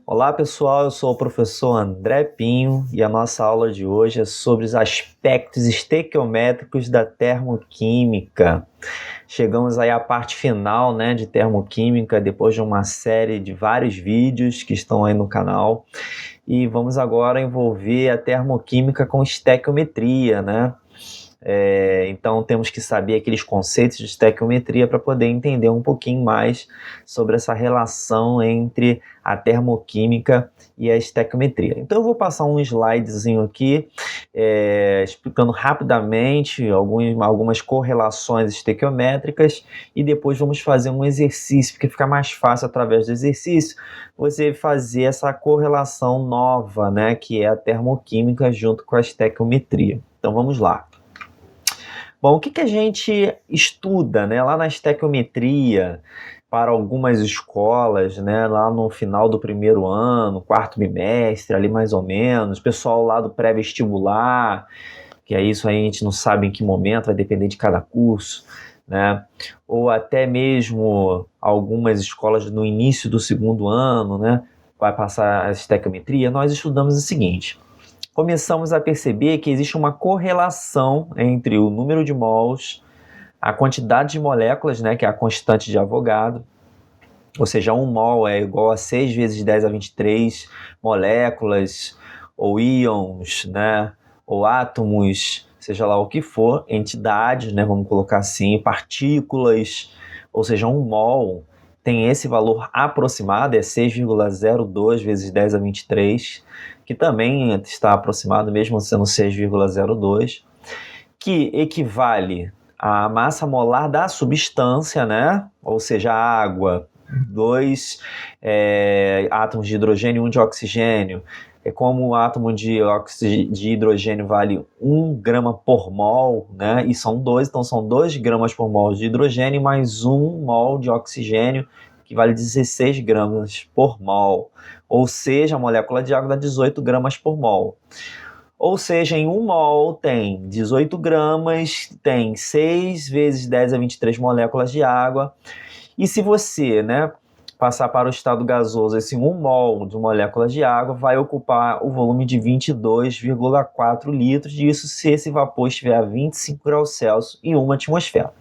Olá pessoal, eu sou o professor André Pinho e a nossa aula de hoje é sobre os aspectos estequiométricos da termoquímica. Chegamos aí à parte final, de termoquímica, depois de uma série de vários vídeos que estão aí no canal. E vamos agora envolver a termoquímica com estequiometria, Então temos que saber aqueles conceitos de estequiometria para poder entender um pouquinho mais sobre essa relação entre a termoquímica e a estequiometria. Então eu vou passar um slidezinho aqui explicando rapidamente algumas correlações estequiométricas e depois vamos fazer um exercício, porque fica mais fácil através do exercício você fazer essa correlação nova, que é a termoquímica junto com a estequiometria. Então vamos lá. Bom, o que a gente estuda lá na estequiometria para algumas escolas, lá no final do primeiro ano, quarto bimestre, ali mais ou menos, pessoal lá do pré-vestibular, que é isso aí, a gente não sabe em que momento, vai depender de cada curso, ou até mesmo algumas escolas no início do segundo ano, vai passar a estequiometria, nós estudamos o seguinte: começamos a perceber que existe uma correlação entre o número de mols, a quantidade de moléculas, que é a constante de Avogadro, ou seja, 1 mol é igual a 6 vezes 10 a 23 moléculas, ou íons, ou átomos, seja lá o que for, entidades, vamos colocar assim, partículas, ou seja, 1 mol tem esse valor aproximado, é 6,02 vezes 10 a 23, que também está aproximado, mesmo sendo 6,02, que equivale à massa molar da substância, ou seja, a água, 2 átomos de hidrogênio e 1 de oxigênio. É como o átomo de hidrogênio vale 1 grama por mol, e são 2, então são 2 gramas por mol de hidrogênio mais 1 mol de oxigênio, que vale 16 gramas por mol. Ou seja, a molécula de água dá 18 gramas por mol. Ou seja, em 1 mol tem 18 gramas, tem 6 vezes 10 a 23 moléculas de água. E se você, passar para o estado gasoso, esse 1 mol de moléculas de água vai ocupar o volume de 22,4 litros, isso se esse vapor estiver a 25 graus Celsius e 1 atmosfera.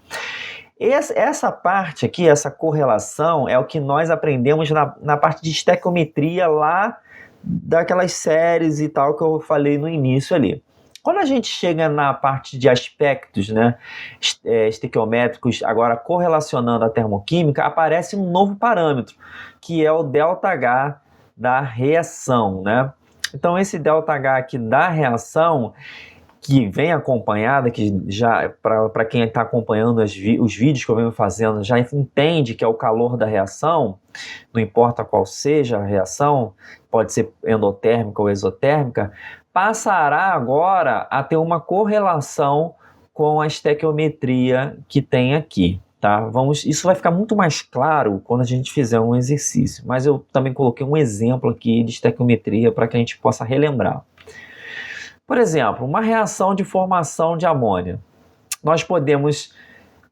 Essa parte aqui, essa correlação, é o que nós aprendemos na parte de estequiometria lá daquelas séries e tal que eu falei no início ali. Quando a gente chega na parte de aspectos estequiométricos, agora correlacionando a termoquímica, aparece um novo parâmetro, que é o ΔH da reação, Então esse ΔH aqui da reação, que vem acompanhada, que já, para quem está acompanhando os vídeos que eu venho fazendo, já entende que é o calor da reação, não importa qual seja a reação, pode ser endotérmica ou exotérmica, passará agora a ter uma correlação com a estequiometria que tem aqui. Isso vai ficar muito mais claro quando a gente fizer um exercício, mas eu também coloquei um exemplo aqui de estequiometria para que a gente possa relembrar. Por exemplo, uma reação de formação de amônia. Nós podemos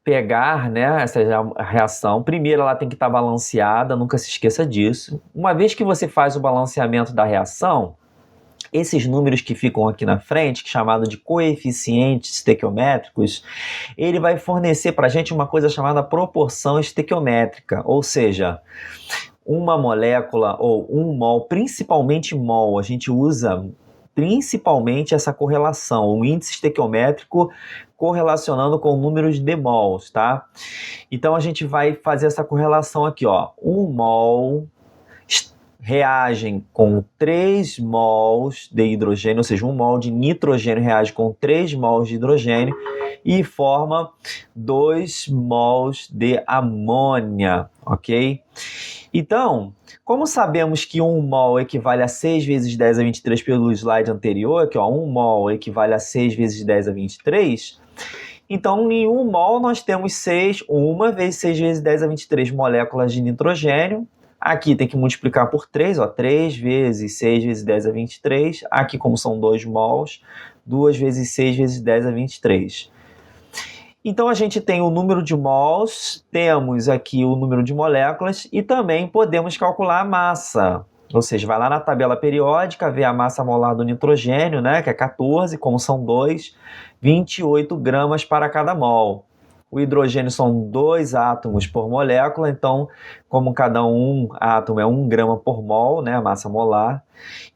pegar essa reação, primeiro ela tem que estar balanceada, nunca se esqueça disso. Uma vez que você faz o balanceamento da reação, esses números que ficam aqui na frente, que é chamado de coeficientes estequiométricos, ele vai fornecer para a gente uma coisa chamada proporção estequiométrica, ou seja, uma molécula ou 1 mol, principalmente mol, a gente usa principalmente essa correlação, o índice estequiométrico correlacionando com números de mols, Então a gente vai fazer essa correlação aqui, 1 mol reagem com 3 mols de hidrogênio, ou seja, 1 mol de nitrogênio reage com 3 mols de hidrogênio e forma 2 mols de amônia, ok? Então, como sabemos que 1 mol equivale a 6 vezes 10 a 23 pelo slide anterior, aqui 1 mol equivale a 6 vezes 10 a 23, então em 1 mol nós temos 1 vezes 6 vezes 10 a 23 moléculas de nitrogênio, Aqui tem que multiplicar por 3, ó, 3 vezes 6 vezes 10 é 23. Aqui, como são 2 mols, 2 vezes 6 vezes 10 é 23. Então, a gente tem o número de mols, temos aqui o número de moléculas e também podemos calcular a massa. Ou seja, vai lá na tabela periódica, vê a massa molar do nitrogênio, né, que é 14, como são 2, 28 gramas para cada mol. O hidrogênio são 2 átomos por molécula, então, como cada átomo é 1 grama por mol, né, a massa molar,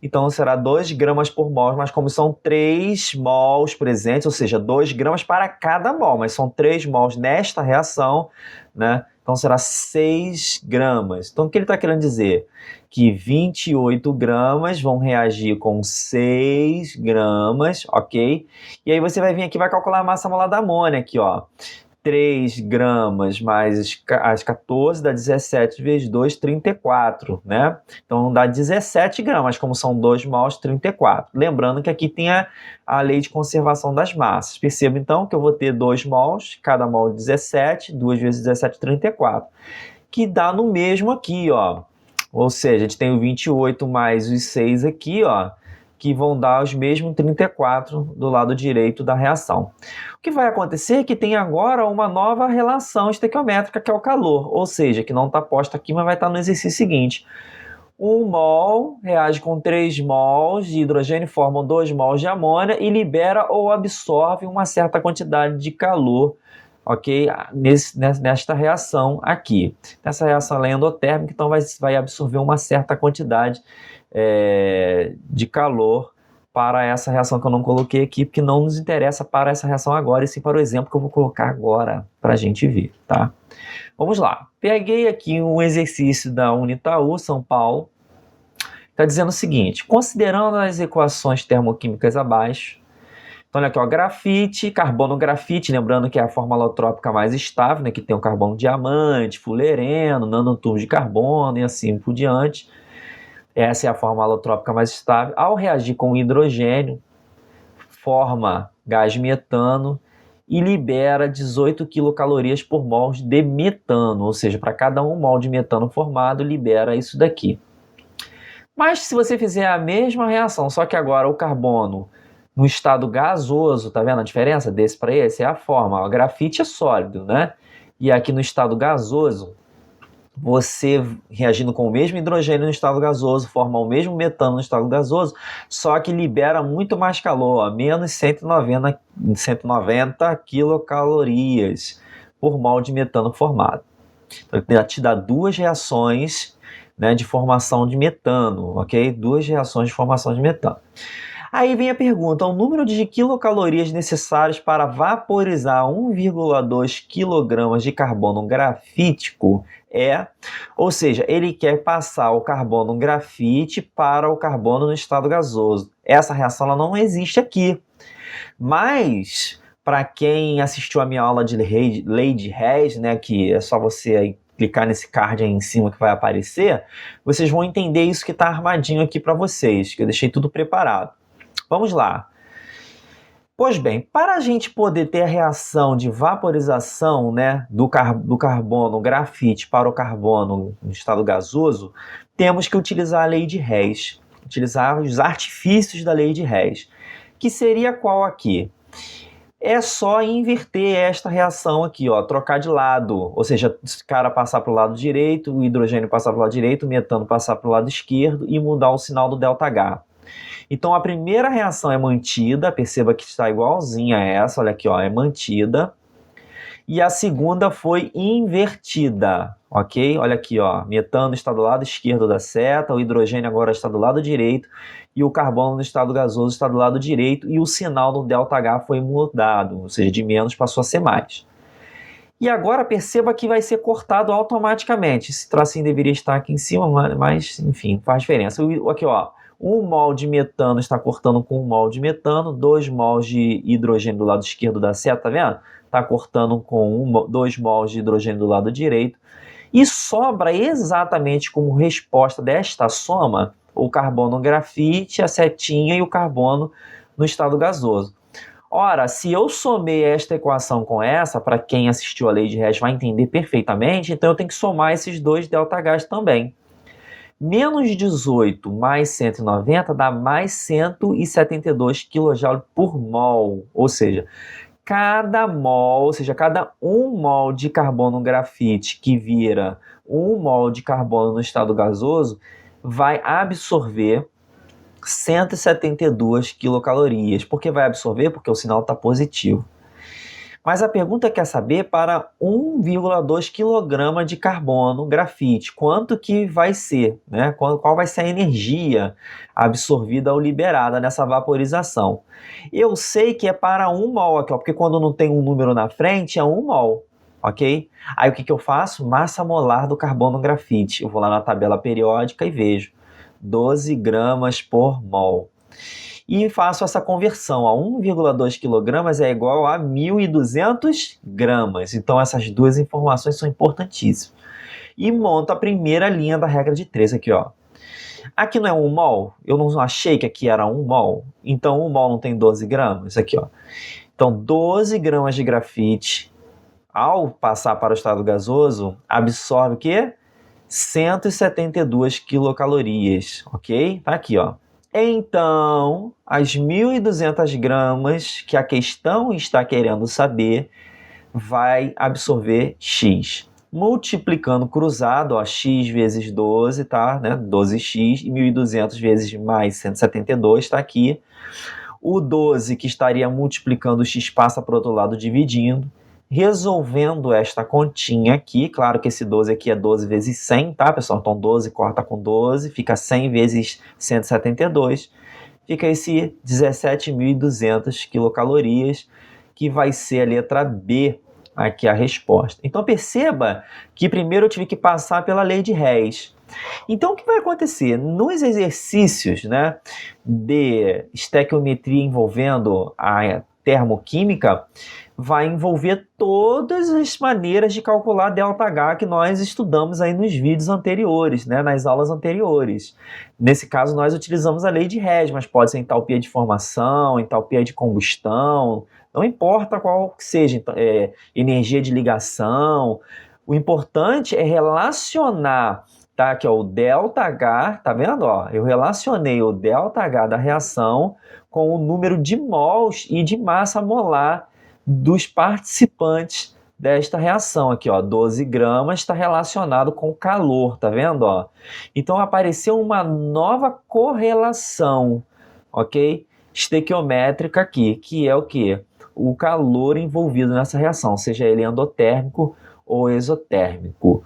então será 2 gramas por mol, mas como são 3 mols presentes, ou seja, 2 gramas para cada mol, mas são 3 mols nesta reação, né, então será 6 gramas. Então, o que ele está querendo dizer? Que 28 gramas vão reagir com 6 gramas, ok? E aí você vai vir aqui e vai calcular a massa molar da amônia aqui, ó. 3 gramas mais as 14 dá 17 vezes 2, 34, né? Então dá 17 gramas, como são 2 mols, 34. Lembrando que aqui tem a lei de conservação das massas. Perceba então que eu vou ter 2 mols, cada mol 17, 2 vezes 17, 34, que dá no mesmo aqui, ó. Ou seja, a gente tem o 28 mais os 6 aqui, ó, que vão dar os mesmos 34 do lado direito da reação. O que vai acontecer é que tem agora uma nova relação estequiométrica, que é o calor, ou seja, que não está posta aqui, mas vai estar no exercício seguinte. 1 mol reage com 3 mols de hidrogênio, formam 2 mols de amônia e libera ou absorve uma certa quantidade de calor, ok? Nesta reação aqui. Essa reação ela é endotérmica, então vai absorver uma certa quantidade de calor para essa reação que eu não coloquei aqui, porque não nos interessa para essa reação agora, e sim para o exemplo que eu vou colocar agora para a gente ver, tá? Vamos lá. Peguei aqui um exercício da Unitaú, São Paulo. Está dizendo o seguinte: considerando as equações termoquímicas abaixo, então olha aqui, ó, grafite, carbono grafite, lembrando que é a forma alotrópica mais estável, né, que tem o carbono diamante, fulereno, nanotubos de carbono e assim por diante. Essa é a forma alotrópica mais estável. Ao reagir com hidrogênio, forma gás metano e libera 18 quilocalorias por mol de metano, ou seja, para cada 1 mol de metano formado, libera isso daqui. Mas se você fizer a mesma reação, só que agora o carbono no estado gasoso, tá vendo a diferença desse para esse? É a forma, o grafite é sólido, né? E aqui no estado gasoso, você reagindo com o mesmo hidrogênio no estado gasoso, forma o mesmo metano no estado gasoso, só que libera muito mais calor, ó, menos 190 quilocalorias por mol de metano formado. Então, ele te dá 2 reações, né, de formação de metano, ok? 2 reações de formação de metano. Aí vem a pergunta: o número de quilocalorias necessários para vaporizar 1,2 kg de carbono grafítico ou seja, ele quer passar o carbono grafite para o carbono no estado gasoso. Essa reação ela não existe aqui. Mas, para quem assistiu a minha aula de lei de Hess, né, que é só você clicar nesse card aí em cima que vai aparecer, vocês vão entender isso que está armadinho aqui para vocês, que eu deixei tudo preparado. Vamos lá. Pois bem, para a gente poder ter a reação de vaporização, né, do carbono grafite para o carbono no estado gasoso, temos que utilizar a lei de Hess, utilizar os artifícios da lei de Hess, que seria qual aqui? É só inverter esta reação aqui, ó, trocar de lado, ou seja, esse cara passar para o lado direito, o hidrogênio passar para o lado direito, o metano passar para o lado esquerdo e mudar o sinal do ΔH. Então a primeira reação é mantida, perceba que está igualzinha a essa, olha aqui, ó, é mantida. E a segunda foi invertida, ok? Olha aqui, ó, metano está do lado esquerdo da seta, o hidrogênio agora está do lado direito e o carbono no estado gasoso está do lado direito e o sinal do ΔH foi mudado, ou seja, de menos passou a ser mais. E agora perceba que vai ser cortado automaticamente. Esse tracinho deveria estar aqui em cima, mas enfim, faz diferença. Aqui, ó. 1 mol de metano está cortando com 1 mol de metano, 2 mols de hidrogênio do lado esquerdo da seta, tá vendo? Está cortando com 2 mols de hidrogênio do lado direito. E sobra exatamente como resposta desta soma o carbono grafite, a setinha e o carbono no estado gasoso. Ora, se eu somei esta equação com essa, para quem assistiu a lei de Hess vai entender perfeitamente, então eu tenho que somar esses 2 ΔHs também. Menos 18 mais 190 dá mais 172 kJ por mol. Ou seja, cada mol, ou seja, cada 1 mol de carbono grafite que vira 1 mol de carbono no estado gasoso vai absorver 172 quilocalorias. Por que vai absorver? Porque o sinal está positivo. Mas a pergunta quer saber para 1,2 kg de carbono grafite, quanto que vai ser, né? Qual vai ser a energia absorvida ou liberada nessa vaporização? Eu sei que é para 1 mol aqui, ó, porque quando não tem um número na frente é 1 mol, ok? Aí o que eu faço? Massa molar do carbono grafite. Eu vou lá na tabela periódica e vejo 12 gramas por mol. E faço essa conversão, a 1,2 kg é igual a 1.200 gramas. Então essas duas informações são importantíssimas. E monto a primeira linha da regra de 3 aqui, ó. Aqui não é 1 mol? Eu não achei que aqui era 1 mol? Então 1 mol não tem 12 gramas? Aqui, ó. Então 12 gramas de grafite, ao passar para o estado gasoso, absorve o quê? 172 quilocalorias, ok? Tá aqui, ó. Então, as 1.200 gramas que a questão está querendo saber vai absorver X. Multiplicando cruzado, ó, X vezes 12, tá? Né? 12X, e 1.200 vezes mais 172 está aqui. O 12 que estaria multiplicando o X passa para o outro lado dividindo. Resolvendo esta continha aqui, claro que esse 12 aqui é 12 vezes 100, tá, pessoal? Então 12 corta com 12, fica 100 vezes 172, fica esse 17.200 quilocalorias, que vai ser a letra B aqui a resposta. Então perceba que primeiro eu tive que passar pela lei de Hess. Então o que vai acontecer? Nos exercícios, né, de estequiometria envolvendo a termoquímica, vai envolver todas as maneiras de calcular ΔH que nós estudamos aí nos vídeos anteriores, né, nas aulas anteriores. Nesse caso, nós utilizamos a lei de Hess, mas pode ser entalpia de formação, entalpia de combustão, não importa qual que seja, energia de ligação. O importante é relacionar, tá, aqui, ó, o ΔH, tá vendo? Ó, eu relacionei o ΔH da reação com o número de mols e de massa molar dos participantes desta reação aqui, ó, 12 gramas está relacionado com calor, tá vendo, ó? Então apareceu uma nova correlação, ok? Estequiométrica aqui, que é o quê? O calor envolvido nessa reação, seja ele endotérmico ou exotérmico.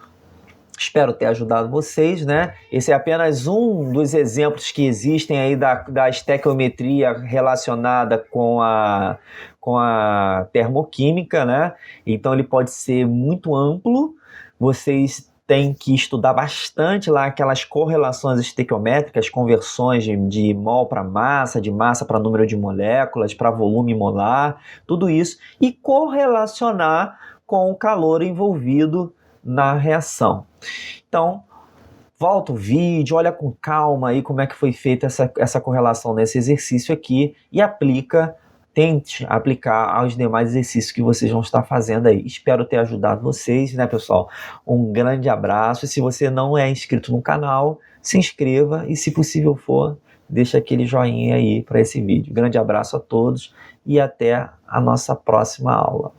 Espero ter ajudado vocês, né? Esse é apenas um dos exemplos que existem aí da estequiometria relacionada com a termoquímica, né? Então ele pode ser muito amplo. Vocês têm que estudar bastante lá aquelas correlações estequiométricas, conversões de mol para massa, de massa para número de moléculas, para volume molar, tudo isso, e correlacionar com o calor envolvido na reação. Então, volta o vídeo, olha com calma aí como é que foi feita essa correlação nesse exercício aqui e tente aplicar aos demais exercícios que vocês vão estar fazendo aí. Espero ter ajudado vocês, né, pessoal? Um grande abraço. E se você não é inscrito no canal, se inscreva e, se possível for, deixa aquele joinha aí para esse vídeo. Grande abraço a todos e até a nossa próxima aula.